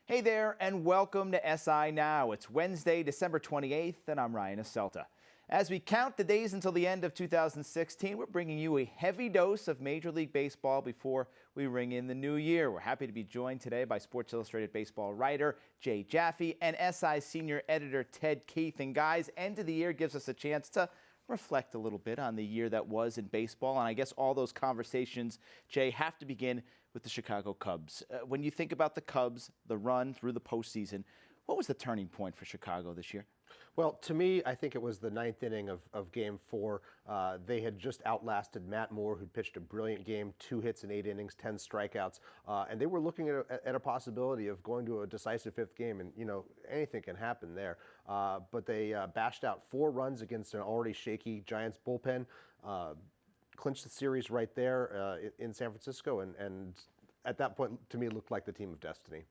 Hey there, and welcome to SI Now. It's Wednesday, December 28th, and I'm Ryan Aselta. As we count the days until the end of 2016, we're bringing you a heavy dose of Major League Baseball before we ring in the new year. We're happy to be joined today by Sports Illustrated baseball writer Jay Jaffe and SI senior editor Ted Keith. And guys, end of the year gives us a chance to reflect a little bit on the year that was in baseball. And I guess all those conversations, Jay, have to begin with the Chicago Cubs. When you think about the Cubs, the run through the postseason, what was the turning point for Chicago this year? Well, to me, I think it was the ninth inning of Game 4. They had just outlasted Matt Moore, who pitched a brilliant game, 2 hits in 8 innings, 10 strikeouts, and they were looking at a possibility of going to a decisive 5th game, and, you know, anything can happen there. But they bashed out 4 runs against an already shaky Giants bullpen, clinched the series right there in San Francisco, and at that point, to me, it looked like the team of destiny.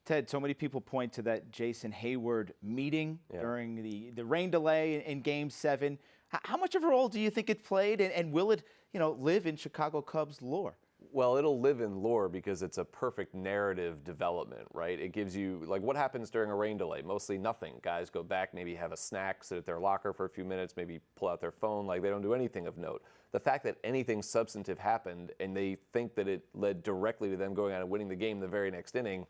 Ted, so many people point to that Jason Hayward meeting during the rain delay in Game 7. How much of a role do you think it played, and will it, live in Chicago Cubs lore? Well, it'll live in lore because it's a perfect narrative development, right? It gives you, like, what happens during a rain delay? Mostly nothing. Guys go back, maybe have a snack, sit at their locker for a few minutes, maybe pull out their phone. Like, they don't do anything of note. The fact that anything substantive happened and they think that it led directly to them going out and winning the game the very next inning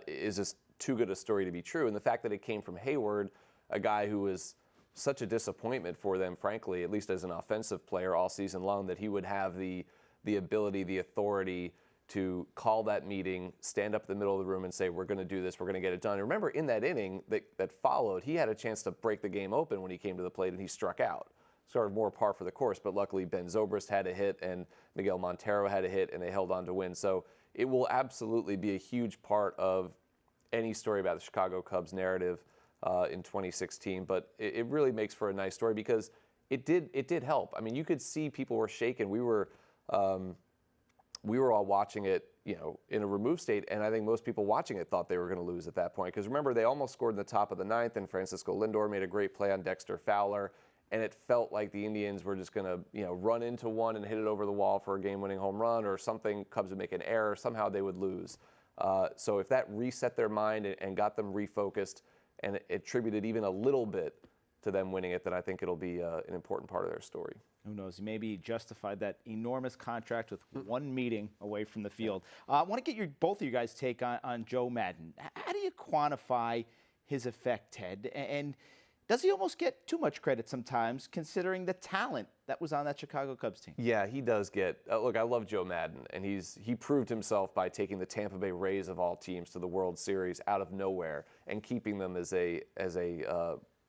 is just too good a story to be true. And the fact that it came from Hayward, a guy who was such a disappointment for them, frankly, at least as an offensive player all season long, that he would have the ability, the authority to call that meeting, stand up in the middle of the room and say, we're going to do this, we're going to get it done. And remember, in that inning that followed, he had a chance to break the game open when he came to the plate, and he struck out. Sort of more par for the course, but luckily Ben Zobrist had a hit and Miguel Montero had a hit, and they held on to win. So it will absolutely be a huge part of any story about the Chicago Cubs narrative in 2016. But it really makes for a nice story because it did help. I mean, you could see people were shaken. We were all watching it, in a removed state, and I think most people watching it thought they were going to lose at that point. Because remember, they almost scored in the top of the 9th, and Francisco Lindor made a great play on Dexter Fowler. And it felt like the Indians were just going to, run into one and hit it over the wall for a game-winning home run or something. Cubs would make an error. Somehow they would lose. So if that reset their mind and got them refocused and attributed even a little bit to them winning it, then I think it'll be an important part of their story. Who knows? Maybe he justified that enormous contract with one meeting away from the field. I want to get both of you guys' take on Joe Maddon. How do you quantify his effect, Ted? And does he almost get too much credit sometimes, considering the talent that was on that Chicago Cubs team? Yeah, he does get. Look, I love Joe Maddon, and he proved himself by taking the Tampa Bay Rays of all teams to the World Series out of nowhere and keeping them as a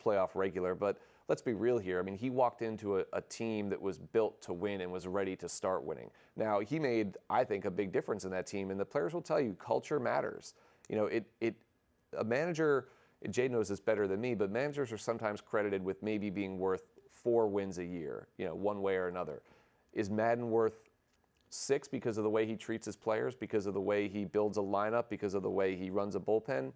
playoff regular. But let's be real here. I mean, he walked into a team that was built to win and was ready to start winning. Now, he made, I think, a big difference in that team, and the players will tell you culture matters. A manager. Jay knows this better than me, but managers are sometimes credited with maybe being worth 4 wins a year, one way or another. Is Maddon worth 6 because of the way he treats his players, because of the way he builds a lineup, because of the way he runs a bullpen?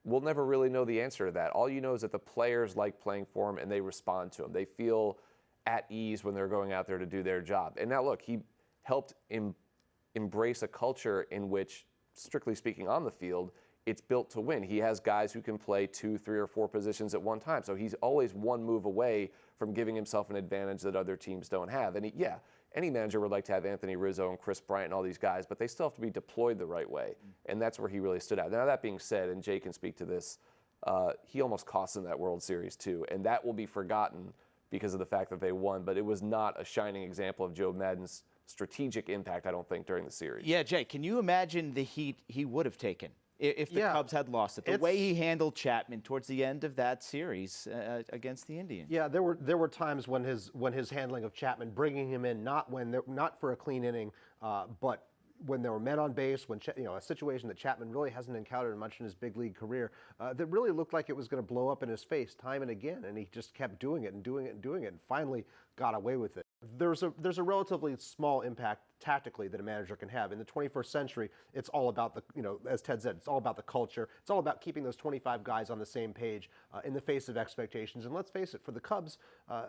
We'll never really know the answer to that. All you know is that the players like playing for him and they respond to him. They feel at ease when they're going out there to do their job. And now look, he helped embrace a culture in which, strictly speaking on the field, it's built to win. He has guys who can play 2, 3, or 4 positions at one time. So he's always one move away from giving himself an advantage that other teams don't have. And any manager would like to have Anthony Rizzo and Chris Bryant and all these guys, but they still have to be deployed the right way. And that's where he really stood out. Now, that being said, and Jay can speak to this, he almost cost them that World Series too. And that will be forgotten because of the fact that they won. But it was not a shining example of Joe Maddon's strategic impact, I don't think, during the series. Yeah, Jay, can you imagine the heat he would have taken if the Cubs had lost it? The way he handled Chapman towards the end of that series against the Indians. Yeah, there were times when his handling of Chapman, bringing him in not for a clean inning, but when there were men on base, when a situation that Chapman really hasn't encountered much in his big league career, that really looked like it was going to blow up in his face time and again, and he just kept doing it and doing it and doing it, and finally got away with it. there's a relatively small impact tactically that a manager can have. In the 21st century, it's all about the, as Ted said, it's all about the culture. It's all about keeping those 25 guys on the same page in the face of expectations. And let's face it, for the Cubs,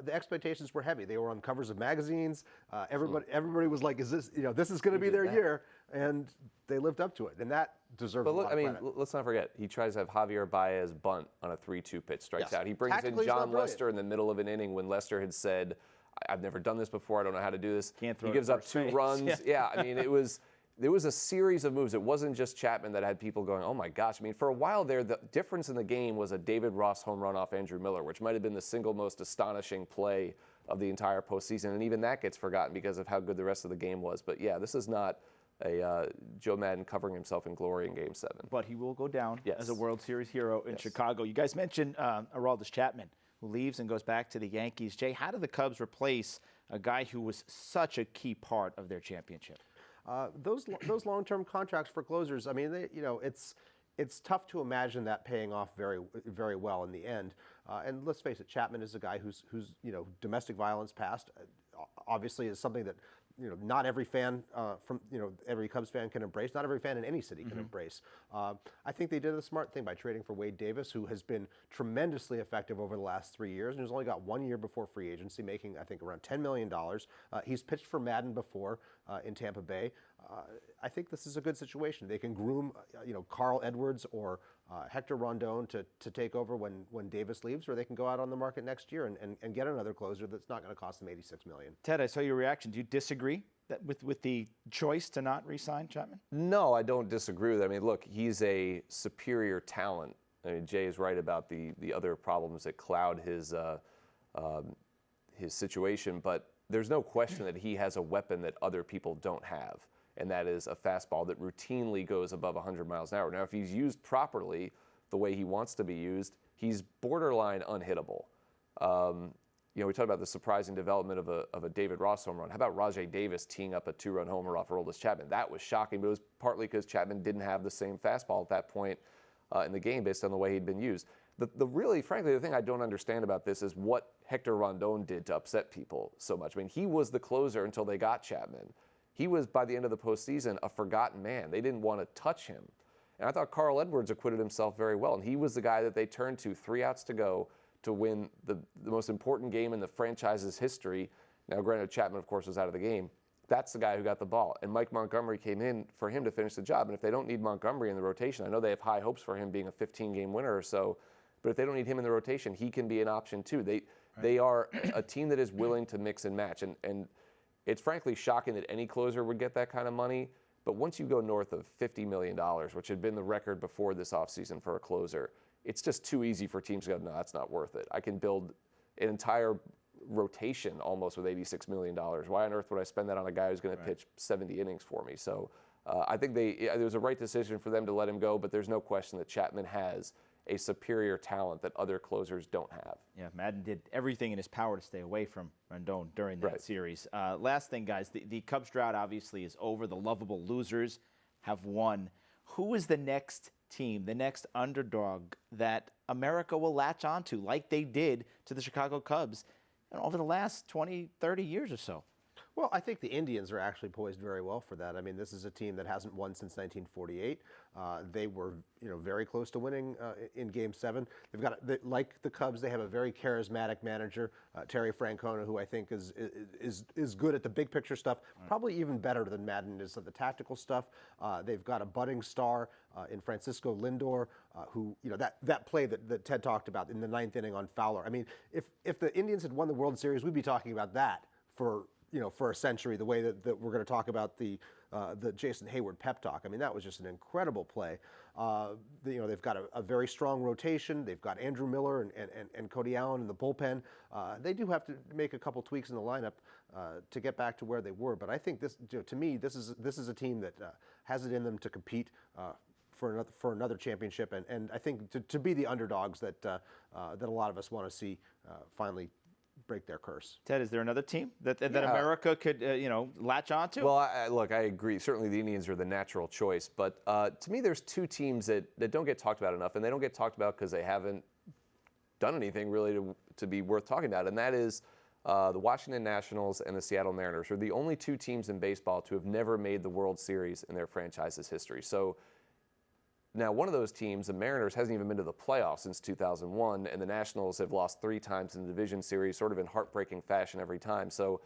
the expectations were heavy. They were on covers of magazines. Everybody was like, is this, this is going to be their year, and they lived up to it. And that deserves a lot of credit. Let's not forget, he tries to have Javier Baez bunt on a 3-2 pitch, strikes out. He brings Tactically, in John Lester in the middle of an inning when Lester had said, I've never done this before. I don't know how to do this. Can't throw he gives up 2 runs. Yeah. There was a series of moves. It wasn't just Chapman that had people going, oh my gosh. For a while there, the difference in the game was a David Ross home run off Andrew Miller, which might have been the single most astonishing play of the entire postseason. And even that gets forgotten because of how good the rest of the game was. But yeah, this is not a Joe Maddon covering himself in glory in Game 7. But he will go down as a World Series hero in Chicago. You guys mentioned Aroldis Chapman, who leaves and goes back to the Yankees. Jay, how do the Cubs replace a guy who was such a key part of their championship? Those long-term contracts for closers, it's tough to imagine that paying off very, very well in the end. And let's face it, Chapman is a guy who's domestic violence past obviously is something that not every fan every Cubs fan can embrace. Not every fan in any city can embrace. I think they did a smart thing by trading for Wade Davis, who has been tremendously effective over the last 3 years and who's only got 1 year before free agency, making I think around $10 million. He's pitched for Maddon before in Tampa Bay. I think this is a good situation. They can groom Carl Edwards or Hector Rondon to take over when Davis leaves, or they can go out on the market next year and get another closer that's not going to cost them $86 million. Ted, I saw your reaction. Do you disagree with the choice to not re-sign Chapman? No, I don't disagree with that. Look, he's a superior talent. Jay is right about the other problems that cloud his situation, but there's no question that he has a weapon that other people don't have, and that is a fastball that routinely goes above 100 miles an hour. Now, if he's used properly the way he wants to be used, he's borderline unhittable. We talked about the surprising development of a David Ross home run. How about Rajai Davis teeing up a 2-run homer off Aroldis Chapman? That was shocking, but it was partly because Chapman didn't have the same fastball at that point in the game based on the way he'd been used. Frankly, the thing I don't understand about this is what Hector Rondon did to upset people so much. He was the closer until they got Chapman. He was, by the end of the postseason, a forgotten man. They didn't want to touch him. And I thought Carl Edwards acquitted himself very well. And he was the guy that they turned to 3 outs to go to win the most important game in the franchise's history. Now, granted, Chapman, of course, was out of the game. That's the guy who got the ball. And Mike Montgomery came in for him to finish the job. And if they don't need Montgomery in the rotation, I know they have high hopes for him being a 15-game winner or so, but if they don't need him in the rotation, he can be an option too. They are a team that is willing to mix and match. And it's frankly shocking that any closer would get that kind of money. But once you go north of $50 million, which had been the record before this offseason for a closer, it's just too easy for teams to go, no, that's not worth it. I can build an entire rotation almost with $86 million. Why on earth would I spend that on a guy who's going to pitch 70 innings for me? So I think it was a right decision for them to let him go, but there's no question that Chapman has a superior talent that other closers don't have. Yeah, Maddon did everything in his power to stay away from Rondon during that series. Last thing, guys, the Cubs drought obviously is over. The lovable losers have won. Who is the next team, the next underdog that America will latch onto like they did to the Chicago Cubs over the last 20, 30 years or so? Well, I think the Indians are actually poised very well for that. This is a team that hasn't won since 1948. They were, very close to winning in Game 7. Like the Cubs, they have a very charismatic manager, Terry Francona, who I think is good at the big picture stuff, probably even better than Maddon is at the tactical stuff. They've got a budding star in Francisco Lindor, who, that play that Ted talked about in the 9th inning on Fowler. If the Indians had won the World Series, we'd be talking about that for a century, the way that we're going to talk about the Jason Hayward pep talk. That was just an incredible play. They've got a very strong rotation. They've got Andrew Miller and Cody Allen in the bullpen. They do have to make a couple tweaks in the lineup to get back to where they were. But I think this, to me, this is a team that has it in them to compete for another championship. And I think to be the underdogs that a lot of us want to see finally break their curse. Ted, is there another team that America could latch onto? Well, I agree. Certainly the Indians are the natural choice. But to me, there's 2 teams that don't get talked about enough, and they don't get talked about because they haven't done anything really to be worth talking about, and that is the Washington Nationals and the Seattle Mariners are the only two teams in baseball to have never made the World Series in their franchise's history. So now one of those teams, the Mariners, hasn't even been to the playoffs since 2001, and the Nationals have lost 3 times in the division series, sort of in heartbreaking fashion every time. So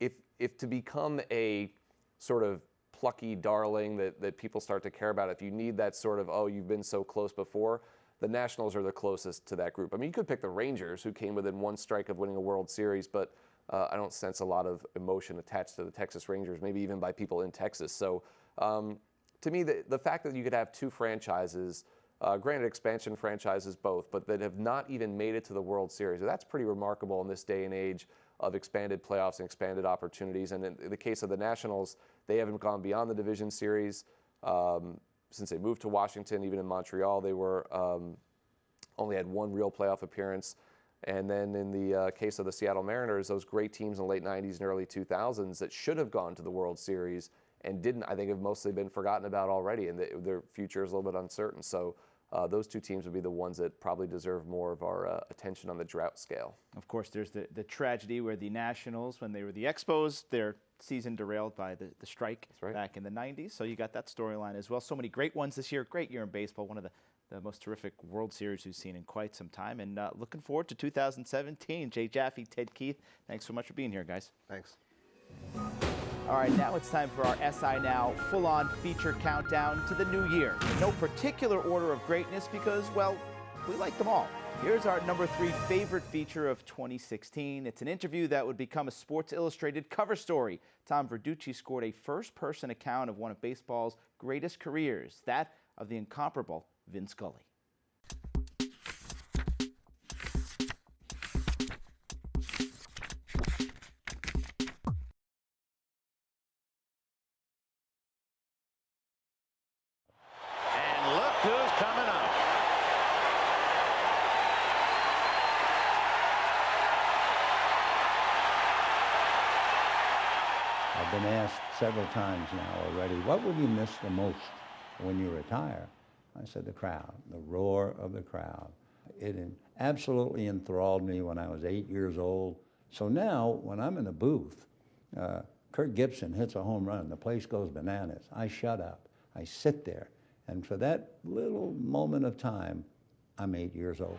if to become a sort of plucky darling that people start to care about, if you need that sort of, oh, you've been so close before, the Nationals are the closest to that group. I mean, you could pick the Rangers, who came within 1 strike of winning a World Series, but I don't sense a lot of emotion attached to the Texas Rangers, maybe even by people in Texas. So to me, the fact that you could have 2 franchises, granted expansion franchises both, but that have not even made it to the World Series, that's pretty remarkable in this day and age of expanded playoffs and expanded opportunities. And in the case of the Nationals, they haven't gone beyond the division series since they moved to Washington. Even in Montreal, they were only had 1 real playoff appearance. And then in the case of the Seattle Mariners, those great teams in the late 90s and early 2000s that should have gone to the World Series and didn't, I think have mostly been forgotten about already, and their future is a little bit uncertain. So those 2 teams would be the ones that probably deserve more of our attention on the drought scale. Of course, there's the tragedy where the Nationals, when they were the Expos, their season derailed by the strike back in the 90s. So you got that storyline as well. So many great ones this year. Great year in baseball. One of the most terrific World Series we've seen in quite some time. And looking forward to 2017. Jay Jaffe, Ted Keith, thanks so much for being here, guys. Thanks. All right, now it's time for our SI Now full-on feature countdown to the new year. In no particular order of greatness because, well, we like them all. Here's our number 3 favorite feature of 2016. It's an interview that would become a Sports Illustrated cover story. Tom Verducci scored a first-person account of one of baseball's greatest careers, that of the incomparable Vin Scully. Who's coming up? I've been asked several times now already, what will you miss the most when you retire? I said the crowd, the roar of the crowd. It absolutely enthralled me when I was 8 years old. So now, when I'm in the booth, Kirk Gibson hits a home run, the place goes bananas. I shut up, I sit there. And for that little moment of time, I'm 8 years old.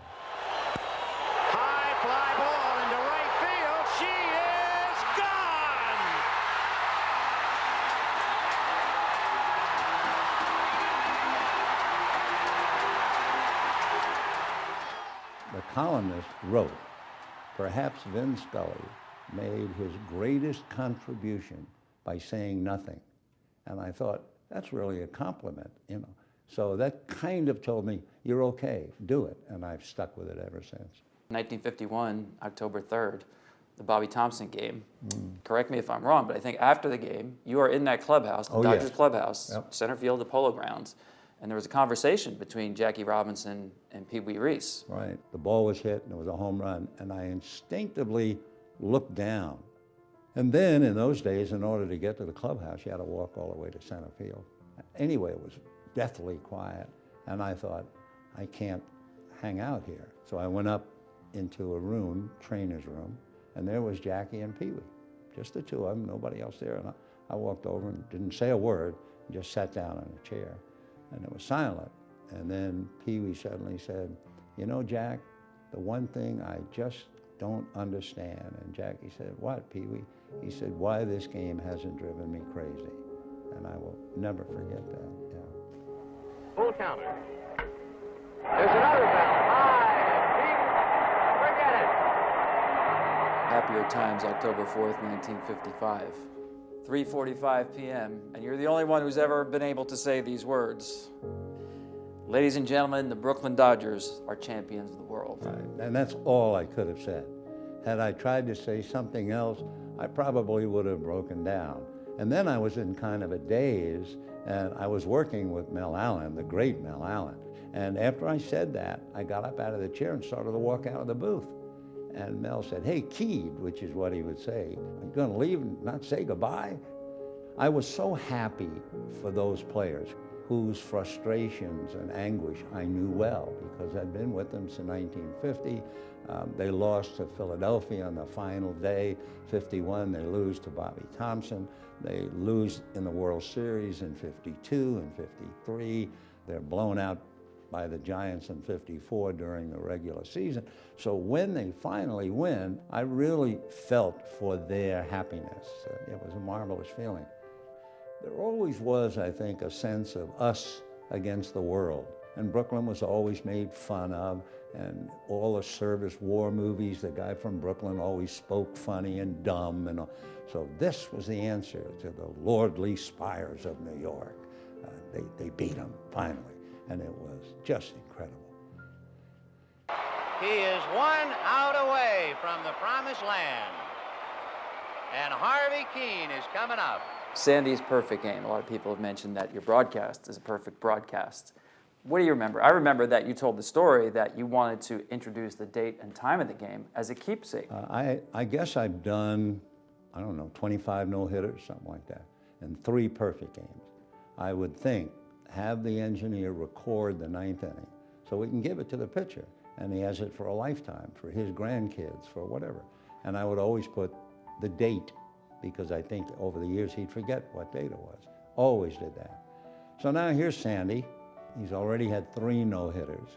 High fly ball into right field. She is gone! The columnist wrote, perhaps Vin Scully made his greatest contribution by saying nothing. And I thought, that's really a compliment, you know. So that kind of told me, you're okay, do it. And I've stuck with it ever since. 1951, October 3rd, the Bobby Thompson game. Correct me if I'm wrong, but I think after the game, you are in that clubhouse, the Dodgers yes. clubhouse, Yep. center field, the Polo Grounds, and there was a conversation between Jackie Robinson and Pee Wee Reese. Right, the ball was hit and it was a home run, and I instinctively looked down. And then in those days, in order to get to the clubhouse, you had to walk all the way to center field. Anyway, it was deathly quiet, and I thought, I can't hang out here. So I went up into a room, trainer's room, and there was Jackie and Pee Wee, just the 2 of them, nobody else there. And I walked over and didn't say a word, and just sat down in a chair, and it was silent. And then Pee Wee suddenly said, you know, Jack, the one thing I just don't understand. And Jackie said, what, Pee Wee? He said, why this game hasn't driven me crazy. And I will never forget that, yeah. Full counter. There's another bounce. High. Forget it. Happier times, October 4th, 1955. 3:45 p.m., and you're the only one who's ever been able to say these words. Ladies and gentlemen, the Brooklyn Dodgers are champions of the world. Right. And that's all I could have said. Had I tried to say something else, I probably would have broken down. And then I was in kind of a daze, and I was working with Mel Allen, the great Mel Allen. And after I said that, I got up out of the chair and started to walk out of the booth. And Mel said, hey, Keed, which is what he would say, are you gonna leave and not say goodbye? I was so happy for those players whose frustrations and anguish I knew well because I'd been with them since 1950. They lost to Philadelphia on the final day, 51. They lose to Bobby Thompson. They lose in the World Series in 52 and 53. They're blown out by the Giants in 54 during the regular season. So when they finally win, I really felt for their happiness. It was a marvelous feeling. There always was, I think, a sense of us against the world. And Brooklyn was always made fun of, and all the service war movies, the guy from Brooklyn always spoke funny and dumb. And all. So this was the answer to the lordly spires of New York. They beat them finally, and it was just incredible. He is 1 out away from the promised land. And Harvey Keene is coming up. Sandy's perfect game. A lot of people have mentioned that your broadcast is a perfect broadcast. What do you remember? I remember that you told the story that you wanted to introduce the date and time of the game as a keepsake. I guess I've done, I don't know, 25 no-hitters, something like that, and 3 perfect games. I would think, have the engineer record the 9th inning so we can give it to the pitcher, and he has it for a lifetime, for his grandkids, for whatever. And I would always put the date, because I think over the years he'd forget what date it was. Always did that. So now here's Sandy. He's already had 3 no-hitters,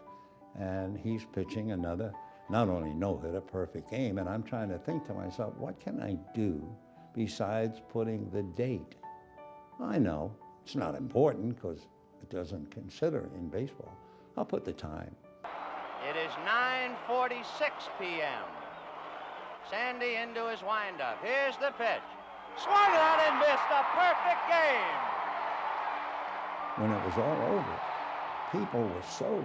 and he's pitching another, not only no-hitter, perfect game, and I'm trying to think to myself, what can I do besides putting the date? I know it's not important because it doesn't consider in baseball. I'll put the time. It is 9:46 p.m. Sandy into his windup. Here's the pitch. Swung on and missed. A perfect game. When it was all over, people were so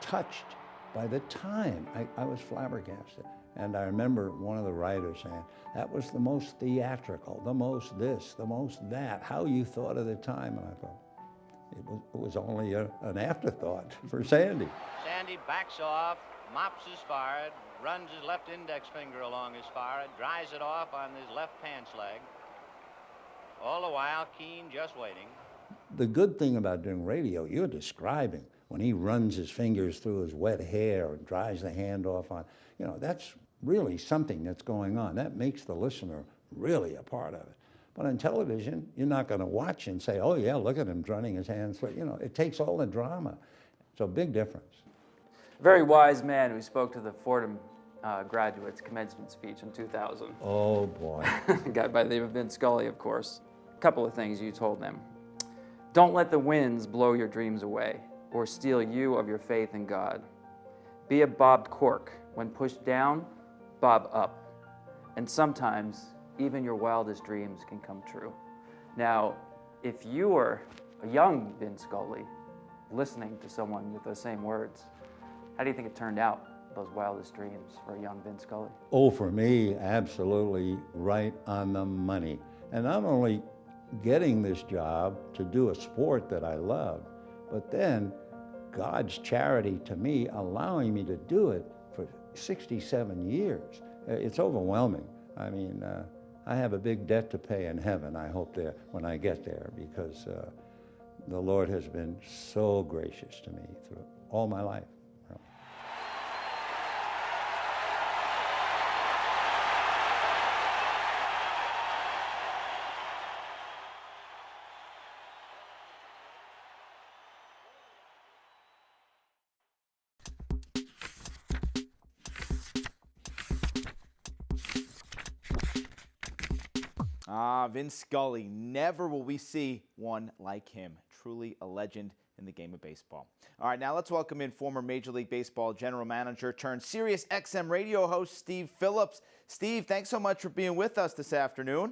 touched by the time. I was flabbergasted. And I remember one of the writers saying, that was the most theatrical, the most this, the most that, how you thought of the time. And I thought, it was only an afterthought for Sandy. Sandy backs off, mops his forehead, runs his left index finger along his forehead, dries it off on his left pants leg. All the while, Keene just waiting. The good thing about doing radio, you're describing when he runs his fingers through his wet hair and dries the hand off on, that's really something that's going on. That makes the listener really a part of it. But on television, you're not going to watch and say, oh yeah, look at him running his hands. It takes all the drama. It's a big difference. A very wise man who spoke to the Fordham graduates' commencement speech in 2000. Oh boy. A guy by the name of Vin Scully, of course. A couple of things you told them. Don't let the winds blow your dreams away or steal you of your faith in God. Be a bobbed cork. When pushed down, bob up. And sometimes, even your wildest dreams can come true. Now, if you were a young Vin Scully listening to someone with those same words, how do you think it turned out, those wildest dreams for a young Vin Scully? Oh, for me, absolutely right on the money. And not only getting this job to do a sport that I love, but then God's charity to me, allowing me to do it for 67 years. It's overwhelming. I mean, I have a big debt to pay in heaven, I hope, when I get there, because the Lord has been so gracious to me through all my life. Vin Scully. Never will we see one like him. Truly a legend in the game of baseball. All right, now let's welcome in former Major League Baseball general manager turned Sirius XM radio host Steve Phillips. Steve, thanks so much for being with us this afternoon.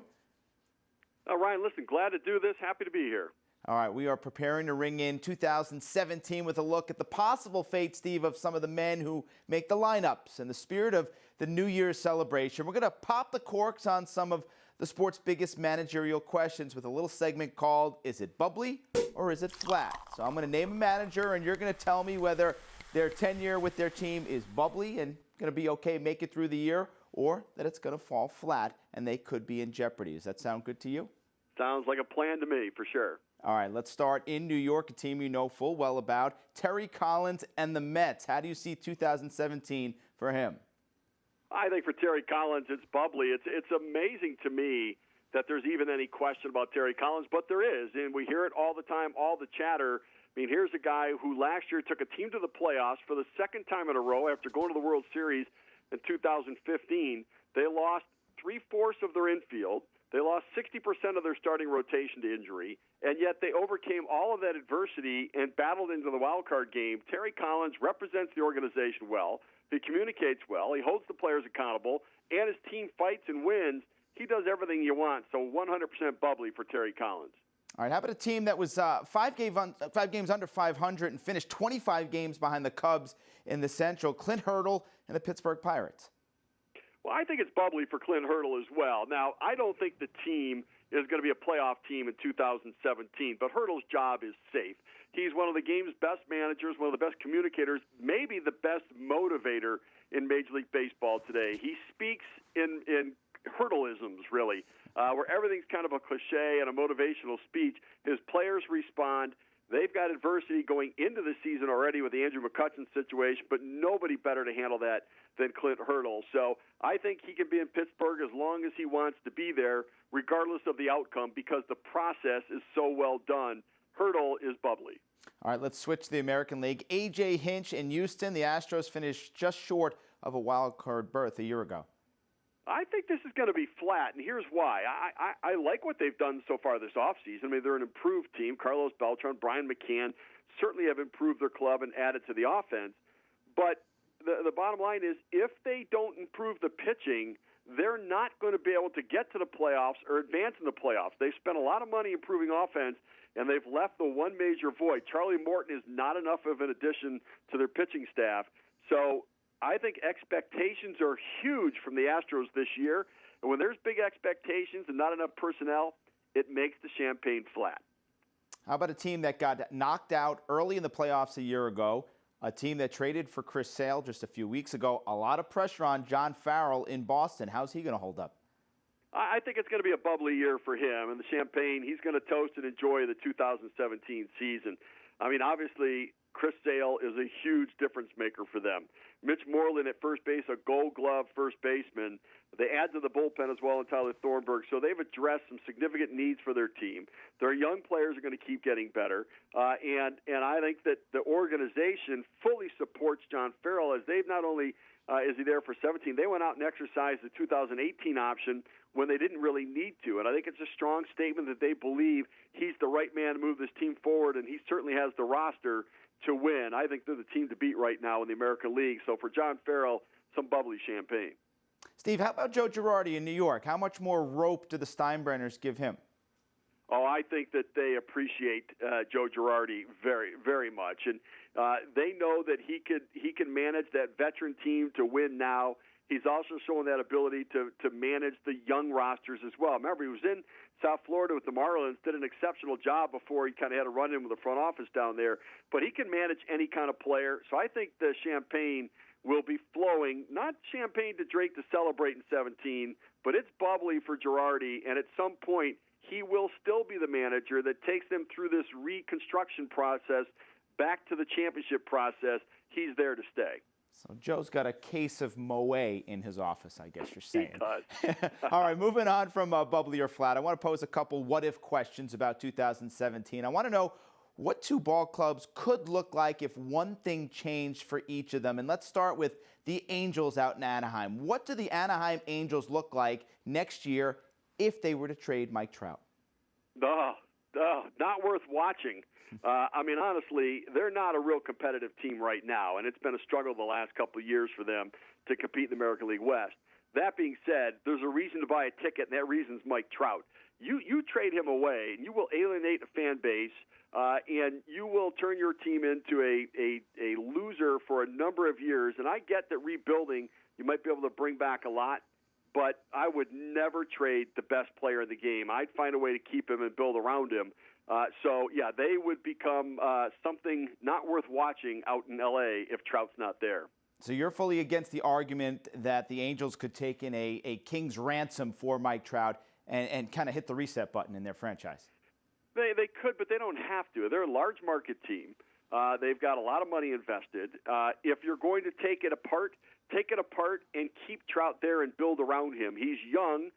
Ryan, listen, glad to do this. Happy to be here. All right, we are preparing to ring in 2017 with a look at the possible fate, Steve, of some of the men who make the lineups. In the spirit of the New Year's celebration, we're going to pop the corks on some of the sport's biggest managerial questions with a little segment called, Is It Bubbly or Is It Flat? So I'm going to name a manager, and you're going to tell me whether their tenure with their team is bubbly and going to be okay, make it through the year, or that it's going to fall flat and they could be in jeopardy. Does that sound good to you? Sounds like a plan to me, for sure. All right, let's start in New York, a team you know full well about, Terry Collins and the Mets. How do you see 2017 for him? I think for Terry Collins, it's bubbly. It's amazing to me that there's even any question about Terry Collins, but there is, and we hear it all the time, all the chatter. I mean, here's a guy who last year took a team to the playoffs for the second time in a row after going to the World Series in 2015. They lost 3/4 of their infield. They lost 60% of their starting rotation to injury, and yet they overcame all of that adversity and battled into the wild card game. Terry Collins represents the organization well. He communicates well. He holds the players accountable, and his team fights and wins. He does everything you want, so 100% bubbly for Terry Collins. All right, how about a team that was 5 games under 500 and finished 25 games behind the Cubs in the Central, Clint Hurdle and the Pittsburgh Pirates? Well, I think it's bubbly for Clint Hurdle as well. Now, I don't think the team is going to be a playoff team in 2017, but Hurdle's job is safe. He's one of the game's best managers, one of the best communicators, maybe the best motivator in Major League Baseball today. He speaks in Hurdleisms, really, where everything's kind of a cliche and a motivational speech. His players respond. They've got adversity going into the season already with the Andrew McCutchen situation, but nobody better to handle that than Clint Hurdle. So I think he can be in Pittsburgh as long as he wants to be there, regardless of the outcome, because the process is so well done. Hurdle is bubbly. All right, let's switch to the American League. A.J. Hinch in Houston. The Astros finished just short of a wild card berth a year ago. I think this is going to be flat, and here's why. I like what they've done so far this offseason. I mean, they're an improved team. Carlos Beltran, Brian McCann certainly have improved their club and added to the offense. But the bottom line is, if they don't improve the pitching, they're not going to be able to get to the playoffs or advance in the playoffs. They've spent a lot of money improving offense, and they've left the one major void. Charlie Morton is not enough of an addition to their pitching staff. So I think expectations are huge from the Astros this year. And when there's big expectations and not enough personnel, it makes the champagne flat. How about a team that got knocked out early in the playoffs a year ago, a team that traded for Chris Sale just a few weeks ago? A lot of pressure on John Farrell in Boston. How's he going to hold up? I think it's going to be a bubbly year for him. And the champagne, he's going to toast and enjoy the 2017 season. I mean, obviously, Chris Sale is a huge difference maker for them. Mitch Moreland at first base, a Gold Glove first baseman. They add to the bullpen as well in Tyler Thornburg. So they've addressed some significant needs for their team. Their young players are going to keep getting better. And I think that the organization fully supports John Farrell, as they've not only is he there for 17, they went out and exercised the 2018 option when they didn't really need to. And I think it's a strong statement that they believe he's the right man to move this team forward, and he certainly has the roster to win. I think they're the team to beat right now in the American League. So for John Farrell, some bubbly champagne. Steve, how about Joe Girardi in New York? How much more rope do the Steinbrenners give him? Oh, I think that they appreciate Joe Girardi very, very much, and they know that he can manage that veteran team to win now. He's also shown that ability to manage the young rosters as well. Remember, he was in South Florida with the Marlins, did an exceptional job before he kind of had a run-in with the front office down there. But he can manage any kind of player. So I think the champagne will be flowing, not champagne to drink to celebrate in 17, but it's bubbly for Girardi. And at some point, he will still be the manager that takes them through this reconstruction process back to the championship process. He's there to stay. So Joe's got a case of Moet in his office, I guess you're saying. He does. All right, moving on from bubbly or flat, I want to pose a couple what-if questions about 2017. I want to know what two ball clubs could look like if one thing changed for each of them. And let's start with the Angels out in Anaheim. What do the Anaheim Angels look like next year if they were to trade Mike Trout? Not worth watching. I mean, honestly, they're not a real competitive team right now, and it's been a struggle the last couple of years for them to compete in the American League West. That being said, there's a reason to buy a ticket, and that reason's Mike Trout. You trade him away, and you will alienate a fan base, and you will turn your team into a loser for a number of years. And I get that rebuilding, you might be able to bring back a lot, but I would never trade the best player in the game. I'd find a way to keep him and build around him. So, yeah, they would become something not worth watching out in L.A. if Trout's not there. So you're fully against the argument that the Angels could take in a king's ransom for Mike Trout and kind of hit the reset button in their franchise? They could, but they don't have to. They're a large market team. They've got a lot of money invested. If you're going to take it apart and keep Trout there and build around him. He's young.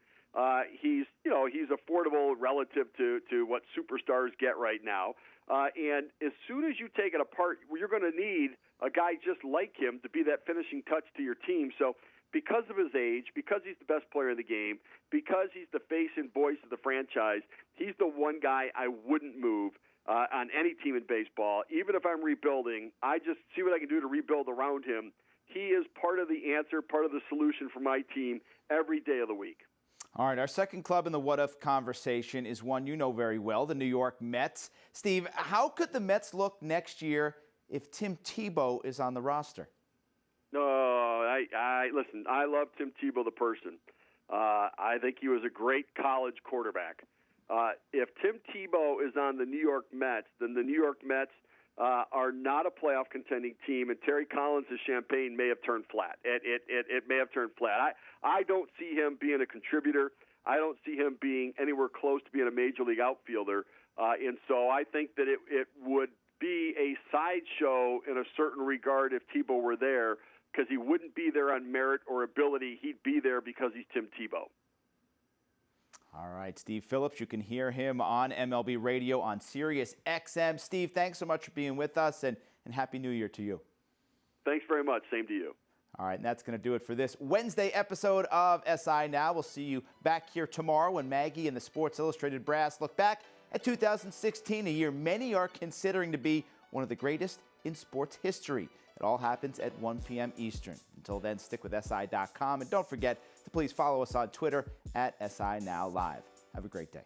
He's affordable relative to what superstars get right now. And as soon as you take it apart, you're going to need a guy just like him to be that finishing touch to your team. So because of his age, because he's the best player in the game, because he's the face and voice of the franchise, he's the one guy I wouldn't move on any team in baseball. Even if I'm rebuilding, I just see what I can do to rebuild around him. He is part of the answer, part of the solution for my team every day of the week. All right, our second club in the what-if conversation is one you know very well, the New York Mets. Steve, how could the Mets look next year if Tim Tebow is on the roster? No, listen, I love Tim Tebow, the person. I think he was a great college quarterback. If Tim Tebow is on the New York Mets, then the New York Mets are not a playoff contending team, and Terry Collins' champagne may have turned flat. It may have turned flat. I don't see him being a contributor. I don't see him being anywhere close to being a major league outfielder. And so I think that it would be a sideshow in a certain regard if Tebow were there, because he wouldn't be there on merit or ability. He'd be there because he's Tim Tebow. All right, Steve Phillips, you can hear him on MLB Radio on Sirius XM. Steve, thanks so much for being with us, and Happy New Year to you. Thanks very much. Same to you. All right, and that's going to do it for this Wednesday episode of SI Now. We'll see you back here tomorrow when Maggie and the Sports Illustrated brass look back at 2016, a year many are considering to be one of the greatest in sports history. It all happens at 1 p.m. Eastern. Until then, stick with SI.com, and don't forget to please follow us on Twitter at SI Now Live. Have a great day.